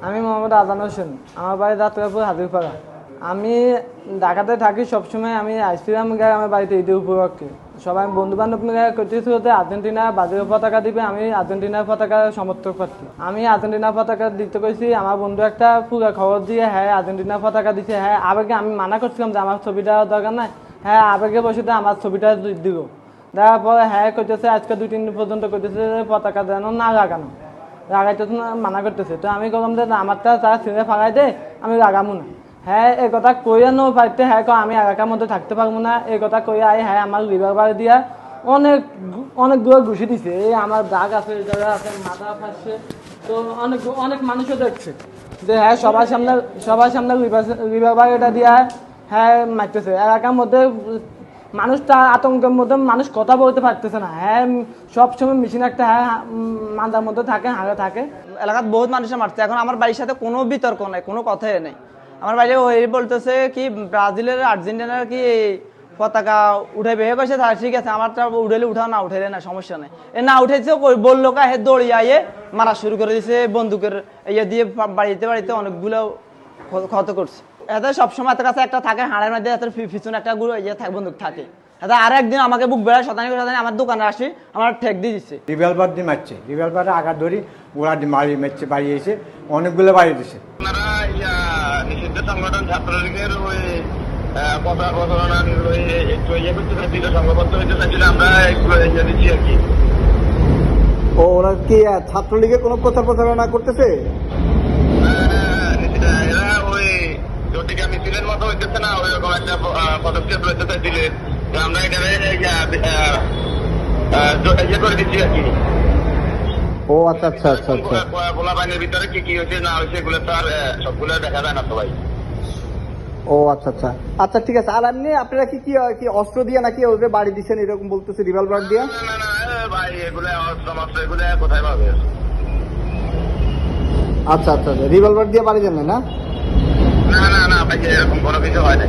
আমি মোহাম্মদ আজান হোসেন, আমার বাড়ি যাত্রাপুর হাজিরপাড়া। আমি ঢাকাতে থাকি সবসময়। আমি আইসক্রিম গায়ে আমার বাড়িতে ঈদের উপলক্ষে সবাই বন্ধু বান্ধব মিলে করতেছি হতে আর্জেন্টিনা বাজারে পতাকা দিবে। আমি আর্জেন্টিনার পতাকা সমর্থক প্রার্থী। আমি আর্জেন্টিনার পতাকা দিতে কইছি, আমার বন্ধু একটা পুরো খবর দিয়ে হ্যাঁ আর্জেন্টিনার পতাকা দিছে। হ্যাঁ আবেগে আমি মানা করছিলাম যে আমার ছবিটা দরকার নাই, হ্যাঁ আবেগে বসে আমার ছবিটা দিব। দেওয়ার পরে হ্যাঁ করতেছে আজকে 2-3 দিন পর্যন্ত করতেছে পতাকা যেন না লাগানো, লাগাইতেছে না, মানা করতেছে। তো আমি বললাম যে আমারটা তারা ছিঁড়ে ফাঁকাই দে, আমি লাগামো না। হ্যাঁ এই কথা কইয়া নো পাইতে হ্যাঁ আমি এলাকার মধ্যে থাকতে পারবো না, এই কথা কইয়া হ্যাঁ আমার লিভার বার দিয়া অনেকগুলো ঘুষি দিছে। এই আমার দাগ আছে, জায়গা আছে, মাথা ফাঁসছে। তো অনেক মানুষও দেখছে যে হ্যাঁ সবার সামনে লিভার বার এটা দিয়া হ্যাঁ মারতেছে। এলাকার মধ্যে মানুষটা আতঙ্কের মধ্যে মানুষ কথা বলতে পারতেছে না। হ্যাঁ সবসময় মেশিন একটা হ্যাঁ মাথার মধ্যে থাকে, হাঁড়ে থাকে। এলাকার বহুত মানুষের মারছে। এখন আমার বাড়ির সাথে কোনো বিতর্ক নাই, কোনো কথাই নেই। আমার বাড়ি ওই বলতেছে কি ব্রাজিলের আর্জেন্টিনার কি পতাকা উঠাইবে, হে কইছে ঠিক আছে আমারটা উঠাইলে উঠাও, না উঠাইলে না সমস্যা নেই। এ না উঠেছে বললো কা হে দৌড়িয়ে আইয়ে মারা শুরু করে দিয়েছে বন্দুকের ইয়ে দিয়ে। বাড়িতে অনেকগুলো ক্ষত করছে। এতে সবসময় এত কাছে একটা থাকে হাড়ের মধ্যে, এত পিছনে একটা ইয়ে থাকে, বন্দুক থাকে। এটা আর একদিন আমাকে বুক বেড়ায় শতানি আমার দোকানে আসি, আমার ঠেক দিয়ে দিচ্ছে। রিভলভার দিয়ে মারছে, রিভলভারে আঘাত ধরি ওরা মারি মারছে, বাড়ি এসে অনেকগুলো বাড়ি দিছে। আপনারা নিষিদ্ধ সংগঠন ছাত্রলীগের ওই কথা প্রচারণা একটু ইয়ে করতে চাইছিল, সংঘবদ্ধ হইতে চাইছিল, আমরা একটু ইয়ে দিচ্ছি আর কি। ও ওরা কি ছাত্রলীগের কোনো প্রচার প্রচারণা করতেছে? এরা ওই জটিকা মিছিলের মতো হইতেছে না, ওইরকম একটা পদক্ষেপ লইতে চাইছিলেন। আমরা এখানে ইয়ে করে দিচ্ছি আর কি। ও আচ্ছা আচ্ছা আচ্ছা আচ্ছা। পোলা বাহিনীর ভিতরে কি কি হয়েছে না হয়েছে এগুলো তো আর সবগুলো দেখা যায় না সবাই। ও আচ্ছা আচ্ছা আচ্ছা ঠিক আছে। আর এমনি আপনারা কি কি অস্ত্র দিয়ে নাকি ওদের বাড়ি দিচ্ছেন এরকম বলতেছে, রিভলভার দিয়ে? না ভাই এগুলো অস্ত্র এগুলো কোথায় পাবে? আচ্ছা আচ্ছা রিভলভার দিয়ে বাড়ি দেন না? না ভাই এরকম কোনো কিছু হয় না।